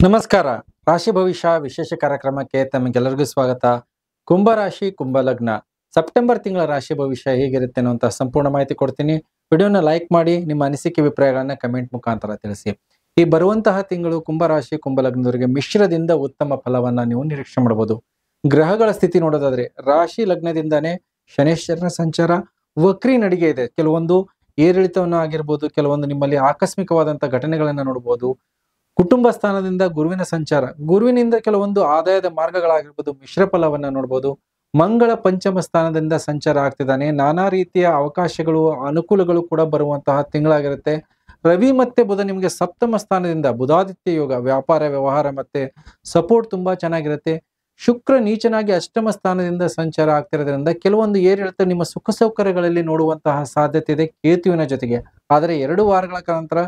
ನಮಸ್ಕಾರ. ರಾಶಿ ಭವಿಷ್ಯ ವಿಶೇಷ ಕಾರ್ಯಕ್ರಮಕ್ಕೆ ತಮಗೆಲ್ಲರಿಗೂ ಸ್ವಾಗತ. ಕುಂಭರಾಶಿ ಕುಂಭಲಗ್ನ ಸೆಪ್ಟೆಂಬರ್ ತಿಂಗಳ ರಾಶಿ ಭವಿಷ್ಯ ಹೇಗಿರುತ್ತೆ ಅನ್ನುವಂತ ಸಂಪೂರ್ಣ ಮಾಹಿತಿ ಕೊಡ್ತೀನಿ. ವಿಡಿಯೋನ ಲೈಕ್ ಮಾಡಿ, ನಿಮ್ಮ ಅನಿಸಿಕೆ ಅಭಿಪ್ರಾಯಗಳನ್ನ ಕಮೆಂಟ್ ಮುಖಾಂತರ ತಿಳಿಸಿ. ಈ ಬರುವಂತಹ ತಿಂಗಳು ಕುಂಭರಾಶಿ ಕುಂಭಲಗ್ನದವರಿಗೆ ಮಿಶ್ರದಿಂದ ಉತ್ತಮ ಫಲವನ್ನ ನೀವು ನಿರೀಕ್ಷೆ ಮಾಡಬಹುದು. ಗ್ರಹಗಳ ಸ್ಥಿತಿ ನೋಡೋದಾದ್ರೆ ರಾಶಿ ಲಗ್ನದಿಂದಾನೇ ಶನೇಶ್ವರನ ಸಂಚಾರ ವಕ್ರಿ ನಡಿಗೆ ಇದೆ. ಕೆಲವೊಂದು ಏರಿಳಿತವನ್ನ ಆಗಿರ್ಬೋದು, ಕೆಲವೊಂದು ನಿಮ್ಮಲ್ಲಿ ಆಕಸ್ಮಿಕವಾದಂತ ಘಟನೆಗಳನ್ನ ನೋಡಬಹುದು. ಕುಟುಂಬ ಸ್ಥಾನದಿಂದ ಗುರುವಿನ ಸಂಚಾರ, ಗುರುವಿನಿಂದ ಕೆಲವೊಂದು ಆದಾಯದ ಮಾರ್ಗಗಳಾಗಿರ್ಬೋದು, ಮಿಶ್ರ ಫಲವನ್ನ ನೋಡಬಹುದು. ಮಂಗಳ ಪಂಚಮ ಸ್ಥಾನದಿಂದ ಸಂಚಾರ ಆಗ್ತಿದ್ದಾನೆ. ನಾನಾ ರೀತಿಯ ಅವಕಾಶಗಳು, ಅನುಕೂಲಗಳು ಕೂಡ ಬರುವಂತಹ ತಿಂಗಳಾಗಿರುತ್ತೆ. ರವಿ ಮತ್ತೆ ಬುಧ ನಿಮಗೆ ಸಪ್ತಮ ಸ್ಥಾನದಿಂದ ಬುಧಾದಿತ್ಯ ಯೋಗ, ವ್ಯಾಪಾರ ವ್ಯವಹಾರ ಮತ್ತೆ ಸಪೋರ್ಟ್ ತುಂಬಾ ಚೆನ್ನಾಗಿರುತ್ತೆ. ಶುಕ್ರ ನೀಚನಾಗಿ ಅಷ್ಟಮ ಸ್ಥಾನದಿಂದ ಸಂಚಾರ ಆಗ್ತಿರೋದ್ರಿಂದ ಕೆಲವೊಂದು ಏರಿಳಿತ ನಿಮ್ಮ ಸುಖ ಸೌಕರ್ಯಗಳಲ್ಲಿ ನೋಡುವಂತಹ ಸಾಧ್ಯತೆ ಇದೆ ಕೇತುವಿನ ಜೊತೆಗೆ. ಆದರೆ 2 ವಾರಗಳ ನಂತರ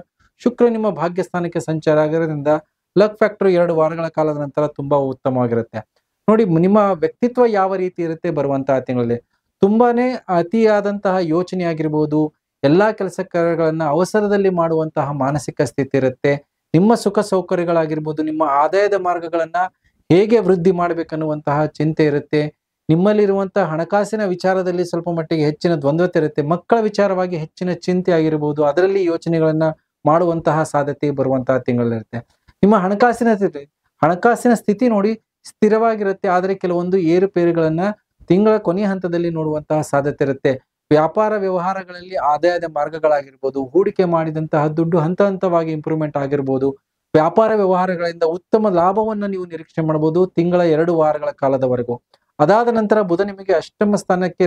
ಶುಕ್ರ ನಿಮ್ಮ ಭಾಗ್ಯ ಸ್ಥಾನಕ್ಕೆ ಸಂಚಾರ ಆಗಿರೋದ್ರಿಂದ ಲಕ್ ಫ್ಯಾಕ್ಟರ್ 2 ವಾರಗಳ ಕಾಲದ ನಂತರ ತುಂಬಾ ಉತ್ತಮವಾಗಿರುತ್ತೆ. ನೋಡಿ, ನಿಮ್ಮ ವ್ಯಕ್ತಿತ್ವ ಯಾವ ರೀತಿ ಇರುತ್ತೆ ಬರುವಂತಹ ತಿಂಗಳಲ್ಲಿ. ತುಂಬಾನೇ ಅತಿಯಾದಂತಹ ಯೋಚನೆ ಆಗಿರ್ಬೋದು, ಎಲ್ಲಾ ಕೆಲಸ ಕಾರ್ಯಗಳನ್ನ ಅವಸರದಲ್ಲಿ ಮಾಡುವಂತಹ ಮಾನಸಿಕ ಸ್ಥಿತಿ ಇರುತ್ತೆ. ನಿಮ್ಮ ಸುಖ ಸೌಕರ್ಯಗಳಾಗಿರ್ಬೋದು, ನಿಮ್ಮ ಆದಾಯದ ಮಾರ್ಗಗಳನ್ನ ಹೇಗೆ ವೃದ್ಧಿ ಮಾಡ್ಬೇಕನ್ನುವಂತಹ ಚಿಂತೆ ಇರುತ್ತೆ. ನಿಮ್ಮಲ್ಲಿರುವಂತಹ ಹಣಕಾಸಿನ ವಿಚಾರದಲ್ಲಿ ಸ್ವಲ್ಪ ಮಟ್ಟಿಗೆ ಹೆಚ್ಚಿನ ದ್ವಂದ್ವತೆ ಇರುತ್ತೆ. ಮಕ್ಕಳ ವಿಚಾರವಾಗಿ ಹೆಚ್ಚಿನ ಚಿಂತೆ ಆಗಿರ್ಬೋದು, ಅದರಲ್ಲಿ ಯೋಚನೆಗಳನ್ನ ಮಾಡುವಂತಹ ಸಾಧ್ಯತೆ ಬರುವಂತಹ ತಿಂಗಳಿರುತ್ತೆ. ನಿಮ್ಮ ಹಣಕಾಸಿನ ಸ್ಥಿತಿ ನೋಡಿ ಸ್ಥಿರವಾಗಿರುತ್ತೆ, ಆದರೆ ಕೆಲವೊಂದು ಏರುಪೇರುಗಳನ್ನ ತಿಂಗಳ ಕೊನೆಯ ಹಂತದಲ್ಲಿ ನೋಡುವಂತಹ ಸಾಧ್ಯತೆ ಇರುತ್ತೆ. ವ್ಯಾಪಾರ ವ್ಯವಹಾರಗಳಲ್ಲಿ ಆದಾಯದ ಮಾರ್ಗಗಳಾಗಿರ್ಬೋದು, ಹೂಡಿಕೆ ಮಾಡಿದಂತಹ ದುಡ್ಡು ಹಂತ ಹಂತವಾಗಿ ಇಂಪ್ರೂವ್ಮೆಂಟ್ ಆಗಿರ್ಬೋದು. ವ್ಯಾಪಾರ ವ್ಯವಹಾರಗಳಿಂದ ಉತ್ತಮ ಲಾಭವನ್ನ ನೀವು ನಿರೀಕ್ಷೆ ಮಾಡಬಹುದು ತಿಂಗಳ 2 ವಾರಗಳ ಕಾಲದವರೆಗೂ. ಅದಾದ ನಂತರ ಬುಧ ನಿಮಗೆ ಅಷ್ಟಮ ಸ್ಥಾನಕ್ಕೆ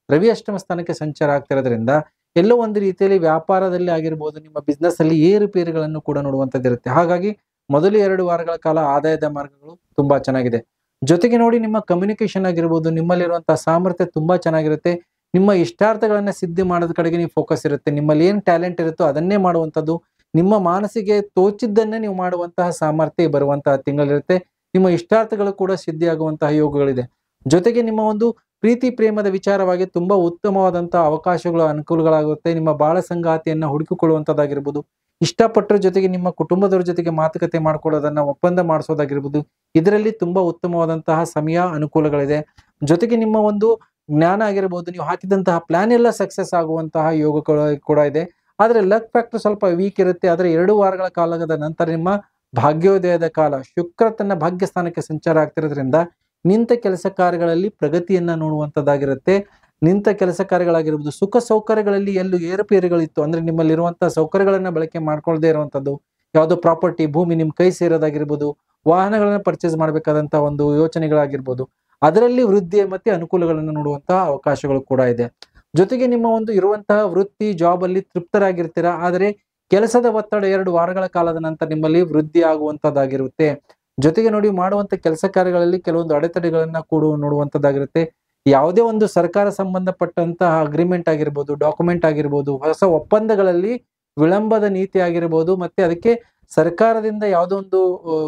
ರವಿ ಅಷ್ಟಮ ಸ್ಥಾನಕ್ಕೆ ಸಂಚಾರ ಆಗ್ತಿರೋದ್ರಿಂದ ಎಲ್ಲೋ ಒಂದು ರೀತಿಯಲ್ಲಿ ವ್ಯಾಪಾರದಲ್ಲಿ ಆಗಿರ್ಬೋದು, ನಿಮ್ಮ ಬಿಸ್ನೆಸ್ ಅಲ್ಲಿ ಏರುಪೇರುಗಳನ್ನು ಕೂಡ ನೋಡುವಂತದ್ದಿರುತ್ತೆ. ಹಾಗಾಗಿ ಮೊದಲು 2 ವಾರಗಳ ಕಾಲ ಆದಾಯದ ಮಾರ್ಗಗಳು ತುಂಬಾ ಚೆನ್ನಾಗಿದೆ. ಜೊತೆಗೆ ನೋಡಿ, ನಿಮ್ಮ ಕಮ್ಯುನಿಕೇಶನ್ ಆಗಿರ್ಬೋದು, ನಿಮ್ಮಲ್ಲಿರುವಂತಹ ಸಾಮರ್ಥ್ಯ ತುಂಬಾ ಚೆನ್ನಾಗಿರುತ್ತೆ. ನಿಮ್ಮ ಇಷ್ಟಾರ್ಥಗಳನ್ನ ಸಿದ್ಧಿ ಮಾಡೋದ್ ಕಡೆಗೆ ನೀವು ಫೋಕಸ್ ಇರುತ್ತೆ. ನಿಮ್ಮಲ್ಲಿ ಏನ್ ಟ್ಯಾಲೆಂಟ್ ಇರುತ್ತೋ ಅದನ್ನೇ ಮಾಡುವಂಥದ್ದು, ನಿಮ್ಮ ಮನಸ್ಸಿಗೆ ತೋಚಿದ್ದನ್ನೇ ನೀವು ಮಾಡುವಂತಹ ಸಾಮರ್ಥ್ಯ ಬರುವಂತಹ ತಿಂಗಳಿರುತ್ತೆ. ನಿಮ್ಮ ಇಷ್ಟಾರ್ಥಗಳು ಕೂಡ ಸಿದ್ಧಿಯಾಗುವಂತಹ ಯೋಗಗಳಿದೆ. ಜೊತೆಗೆ ನಿಮ್ಮ ಒಂದು ಪ್ರೀತಿ ಪ್ರೇಮದ ವಿಚಾರವಾಗಿ ತುಂಬಾ ಉತ್ತಮವಾದಂತಹ ಅವಕಾಶಗಳು, ಅನುಕೂಲಗಳಾಗುತ್ತೆ. ನಿಮ್ಮ ಬಾಳ ಸಂಗಾತಿಯನ್ನ ಹುಡುಕಿಕೊಳ್ಳುವಂತದ್ದಾಗಿರ್ಬೋದು, ಇಷ್ಟಪಟ್ಟರ ಜೊತೆಗೆ ನಿಮ್ಮ ಕುಟುಂಬದವರ ಜೊತೆಗೆ ಮಾತುಕತೆ ಮಾಡ್ಕೊಳ್ಳೋದನ್ನ ಒಪ್ಪಂದ ಮಾಡಿಸೋದಾಗಿರ್ಬೋದು, ಇದರಲ್ಲಿ ತುಂಬಾ ಉತ್ತಮವಾದಂತಹ ಸಮಯ ಅನುಕೂಲಗಳಿದೆ. ಜೊತೆಗೆ ನಿಮ್ಮ ಒಂದು ಜ್ಞಾನ ಆಗಿರ್ಬೋದು, ನೀವು ಹಾಕಿದಂತಹ ಪ್ಲಾನ್ ಎಲ್ಲ ಸಕ್ಸಸ್ ಆಗುವಂತಹ ಯೋಗಗಳು ಕೂಡ ಇದೆ. ಆದ್ರೆ ಲಕ್ ಫ್ಯಾಕ್ಟರ್ ಸ್ವಲ್ಪ ವೀಕ್ ಇರುತ್ತೆ. ಆದ್ರೆ 2 ವಾರಗಳ ಕಾಲದ ನಂತರ ನಿಮ್ಮ ಭಾಗ್ಯೋದಯದ ಕಾಲ, ಶುಕ್ರ ತನ್ನ ಭಾಗ್ಯ ಸ್ಥಾನಕ್ಕೆ ಸಂಚಾರ ಆಗ್ತಿರೋದ್ರಿಂದ ನಿಂತ ಕೆಲಸ ಕಾರ್ಯಗಳಲ್ಲಿ ಪ್ರಗತಿಯನ್ನ ನೋಡುವಂತದ್ದಾಗಿರುತ್ತೆ. ನಿಂತ ಕೆಲಸ ಕಾರ್ಯಗಳಾಗಿರ್ಬೋದು, ಸುಖ ಸೌಕರ್ಯಗಳಲ್ಲಿ ಎಲ್ಲೂ ಏರುಪೇರುಗಳಿತ್ತು ಅಂದ್ರೆ ನಿಮ್ಮಲ್ಲಿರುವಂತಹ ಸೌಕರ್ಯಗಳನ್ನ ಬಳಕೆ ಮಾಡ್ಕೊಳ್ಳದೆ ಇರುವಂತದ್ದು, ಯಾವುದೋ ಪ್ರಾಪರ್ಟಿ ಭೂಮಿ ನಿಮ್ ಕೈ ಸೇರೋದಾಗಿರ್ಬೋದು, ವಾಹನಗಳನ್ನ ಪರ್ಚೇಸ್ ಮಾಡ್ಬೇಕಾದಂತಹ ಒಂದು ಯೋಚನೆಗಳಾಗಿರ್ಬೋದು, ಅದರಲ್ಲಿ ವೃದ್ಧಿ ಮತ್ತೆ ಅನುಕೂಲಗಳನ್ನು ನೋಡುವಂತಹ ಅವಕಾಶಗಳು ಕೂಡ ಇದೆ. ಜೊತೆಗೆ ನಿಮ್ಮ ಒಂದು ಇರುವಂತಹ ವೃತ್ತಿ ಜಾಬ್ ಅಲ್ಲಿ ತೃಪ್ತರಾಗಿರ್ತೀರಾ, ಆದರೆ ಕೆಲಸದ ಒತ್ತಡ 2 ವಾರಗಳ ಕಾಲದ ನಂತರ ನಿಮ್ಮಲ್ಲಿ ವೃದ್ಧಿ ಆಗುವಂತದ್ದಾಗಿರುತ್ತೆ. ಜೊತೆಗೆ ನೋಡಿ, ಮಾಡುವಂತ ಕೆಲಸ ಕಾರ್ಯಗಳಲ್ಲಿ ಕೆಲವೊಂದು ಅಡೆತಡೆಗಳನ್ನ ಕೂಡ ನೋಡುವಂತದ್ದಾಗಿರುತ್ತೆ. ಯಾವುದೇ ಒಂದು ಸರ್ಕಾರ ಸಂಬಂಧಪಟ್ಟಂತಹ ಅಗ್ರಿಮೆಂಟ್ ಆಗಿರ್ಬೋದು, ಡಾಕ್ಯುಮೆಂಟ್ ಆಗಿರ್ಬೋದು, ಹೊಸ ಒಪ್ಪಂದಗಳಲ್ಲಿ ವಿಳಂಬದ ನೀತಿ ಆಗಿರ್ಬೋದು, ಮತ್ತೆ ಅದಕ್ಕೆ ಸರ್ಕಾರದಿಂದ ಯಾವುದೋ ಒಂದು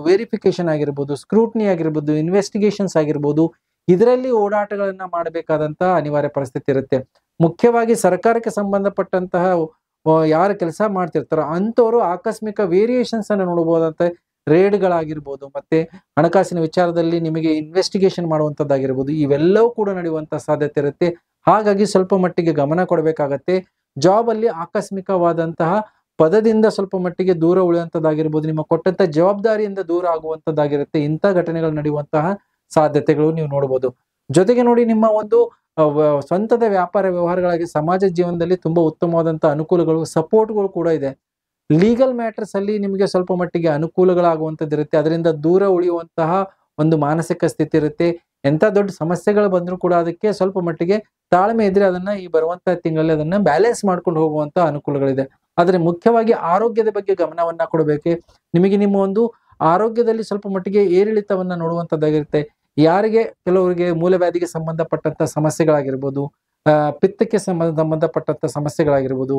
ವೆರಿಫಿಕೇಶನ್ ಆಗಿರ್ಬೋದು, ಸ್ಕ್ರೂಟ್ನಿ ಆಗಿರ್ಬೋದು, ಇನ್ವೆಸ್ಟಿಗೇಷನ್ಸ್ ಆಗಿರ್ಬೋದು, ಇದರಲ್ಲಿ ಓಡಾಟಗಳನ್ನ ಮಾಡಬೇಕಾದಂತ ಅನಿವಾರ್ಯ ಪರಿಸ್ಥಿತಿ ಇರುತ್ತೆ. ಮುಖ್ಯವಾಗಿ ಸರ್ಕಾರಕ್ಕೆ ಸಂಬಂಧಪಟ್ಟಂತಹ ಯಾರು ಕೆಲಸ ಮಾಡ್ತಿರ್ತಾರೋ ಅಂತವರು ಆಕಸ್ಮಿಕ ವೇರಿಯೇಷನ್ಸ್ ಅನ್ನು ನೋಡಬಹುದಂತ. ರೇಡ್ಗಳಾಗಿರ್ಬೋದು, ಮತ್ತೆ ಹಣಕಾಸಿನ ವಿಚಾರದಲ್ಲಿ ನಿಮಗೆ ಇನ್ವೆಸ್ಟಿಗೇಷನ್ ಮಾಡುವಂತದ್ದಾಗಿರ್ಬೋದು, ಇವೆಲ್ಲವೂ ಕೂಡ ನಡೆಯುವಂತ ಸಾಧ್ಯತೆ ಇರುತ್ತೆ. ಹಾಗಾಗಿ ಸ್ವಲ್ಪ ಮಟ್ಟಿಗೆ ಗಮನ ಕೊಡಬೇಕಾಗತ್ತೆ. ಜಾಬ್ ಅಲ್ಲಿ ಆಕಸ್ಮಿಕವಾದಂತಹ ಪದದಿಂದ ಸ್ವಲ್ಪ ಮಟ್ಟಿಗೆ ದೂರ ಉಳಿಯುವಂತದ್ದಾಗಿರ್ಬೋದು, ನಿಮ್ಮ ಕೊಟ್ಟಂತ ಜವಾಬ್ದಾರಿಯಿಂದ ದೂರ ಆಗುವಂತದ್ದಾಗಿರುತ್ತೆ. ಇಂಥ ಘಟನೆಗಳು ನಡೆಯುವಂತಹ ಸಾಧ್ಯತೆಗಳು ನೀವು ನೋಡಬಹುದು. ಜೊತೆಗೆ ನೋಡಿ, ನಿಮ್ಮ ಒಂದು ಸ್ವಂತದ ವ್ಯಾಪಾರ ವ್ಯವಹಾರಗಳಾಗಿ ಸಮಾಜ ಜೀವನದಲ್ಲಿ ತುಂಬಾ ಉತ್ತಮವಾದಂತಹ ಅನುಕೂಲಗಳು, ಸಪೋರ್ಟ್ಗಳು ಕೂಡ ಇದೆ. ಲೀಗಲ್ ಮ್ಯಾಟರ್ಸ್ ಅಲ್ಲಿ ನಿಮಗೆ ಸ್ವಲ್ಪ ಮಟ್ಟಿಗೆ ಅನುಕೂಲಗಳಾಗುವಂತದ್ದು ಇರುತ್ತೆ. ಅದರಿಂದ ದೂರ ಉಳಿಯುವಂತಹ ಒಂದು ಮಾನಸಿಕ ಸ್ಥಿತಿ ಇರುತ್ತೆ. ಎಂತ ದೊಡ್ಡ ಸಮಸ್ಯೆಗಳು ಬಂದರೂ ಕೂಡ ಅದಕ್ಕೆ ಸ್ವಲ್ಪ ಮಟ್ಟಿಗೆ ತಾಳ್ಮೆ ಇದ್ರೆ ಅದನ್ನ ಈ ಬರುವಂತಹ ತಿಂಗಳಲ್ಲಿ ಅದನ್ನ ಬ್ಯಾಲೆನ್ಸ್ ಮಾಡ್ಕೊಂಡು ಹೋಗುವಂತ ಅನುಕೂಲಗಳಿದೆ. ಆದ್ರೆ ಮುಖ್ಯವಾಗಿ ಆರೋಗ್ಯದ ಬಗ್ಗೆ ಗಮನವನ್ನ ಕೊಡಬೇಕು. ನಿಮಗೆ ನಿಮ್ಮ ಒಂದು ಆರೋಗ್ಯದಲ್ಲಿ ಸ್ವಲ್ಪ ಮಟ್ಟಿಗೆ ಏರಿಳಿತವನ್ನ ನೋಡುವಂತದ್ದಾಗಿರುತ್ತೆ. ಯಾರಿಗೆ ಕೆಲವರಿಗೆ ಮೂಲವ್ಯಾಧಿಗೆ ಸಂಬಂಧಪಟ್ಟಂತ ಸಮಸ್ಯೆಗಳಾಗಿರ್ಬೋದು, ಪಿತ್ತಕ್ಕೆ ಸಂಬಂಧಪಟ್ಟಂತ ಸಮಸ್ಯೆಗಳಾಗಿರ್ಬೋದು,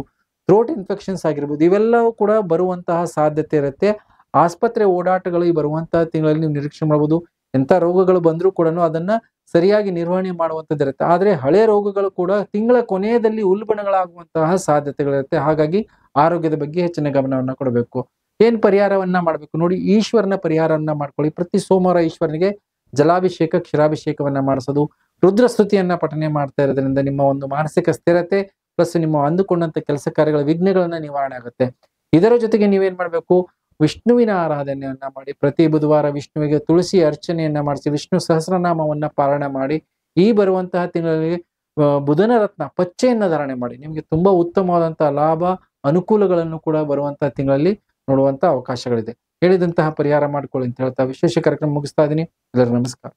ಥ್ರೋಟ್ ಇನ್ಫೆಕ್ಷನ್ಸ್ ಆಗಿರ್ಬೋದು, ಇವೆಲ್ಲವೂ ಕೂಡ ಬರುವಂತಹ ಸಾಧ್ಯತೆ ಇರುತ್ತೆ. ಆಸ್ಪತ್ರೆ ಓಡಾಟಗಳು ಈ ಬರುವಂತಹ ತಿಂಗಳಲ್ಲಿ ನೀವು ನಿರೀಕ್ಷೆ ಮಾಡಬಹುದು. ಎಂತ ರೋಗಗಳು ಬಂದರೂ ಕೂಡ ಅದನ್ನ ಸರಿಯಾಗಿ ನಿರ್ವಹಣೆ ಮಾಡುವಂತದ್ದಿರುತ್ತೆ. ಆದ್ರೆ ಹಳೆ ರೋಗಗಳು ಕೂಡ ತಿಂಗಳ ಕೊನೆಯದಲ್ಲಿ ಉಲ್ಬಣಗಳಾಗುವಂತಹ ಸಾಧ್ಯತೆಗಳಿರುತ್ತೆ. ಹಾಗಾಗಿ ಆರೋಗ್ಯದ ಬಗ್ಗೆ ಹೆಚ್ಚಿನ ಗಮನವನ್ನ ಕೊಡಬೇಕು. ಏನ್ ಪರಿಹಾರವನ್ನ ಮಾಡ್ಬೇಕು ನೋಡಿ, ಈಶ್ವರನ ಪರಿಹಾರವನ್ನ ಮಾಡ್ಕೊಳ್ಳಿ. ಪ್ರತಿ ಸೋಮವಾರ ಈಶ್ವರನಿಗೆ ಜಲಾಭಿಷೇಕ, ಕ್ಷೀರಾಭಿಷೇಕವನ್ನ ಮಾಡಿಸೋದು, ರುದ್ರಸ್ತುತಿಯನ್ನ ಪಠನೆ ಮಾಡ್ತಾ ಇರೋದ್ರಿಂದ ನಿಮ್ಮ ಒಂದು ಮಾನಸಿಕ ಸ್ಥಿರತೆ ಪ್ಲಸ್ ನಿಮ್ಮ ಅಂದುಕೊಂಡಂತ ಕೆಲಸ ಕಾರ್ಯಗಳ ವಿಘ್ನಗಳನ್ನ ನಿವಾರಣೆ ಆಗುತ್ತೆ. ಇದರ ಜೊತೆಗೆ ನೀವೇನ್ ಮಾಡ್ಬೇಕು, ವಿಷ್ಣುವಿನ ಆರಾಧನೆಯನ್ನ ಮಾಡಿ. ಪ್ರತಿ ಬುಧವಾರ ವಿಷ್ಣುವಿಗೆ ತುಳಸಿ ಅರ್ಚನೆಯನ್ನ ಮಾಡಿಸಿ, ವಿಷ್ಣು ಸಹಸ್ರನಾಮವನ್ನ ಪಾರಾಯಣ ಮಾಡಿ. ಈ ಬರುವಂತಹ ತಿಂಗಳಲ್ಲಿ ಬುಧನ ರತ್ನ ಪಚ್ಚೆಯನ್ನ ಧಾರಣೆ ಮಾಡಿ. ನಿಮ್ಗೆ ತುಂಬಾ ಉತ್ತಮವಾದಂತಹ ಲಾಭ ಅನುಕೂಲಗಳನ್ನು ಕೂಡ ಬರುವಂತಹ ತಿಂಗಳಲ್ಲಿ ನೋಡುವಂತ ಅವಕಾಶಗಳಿದೆ. ಹೇಳಿದಂತಹ ಪರಿಹಾರ ಮಾಡ್ಕೊಳ್ಳಿ ಅಂತ ಹೇಳ್ತಾ ವಿಶೇಷ ಕಾರ್ಯಕ್ರಮ ಮುಗಿಸ್ತಾ ಇದ್ದೀನಿ. ಎಲ್ಲರಿಗೂ ನಮಸ್ಕಾರ.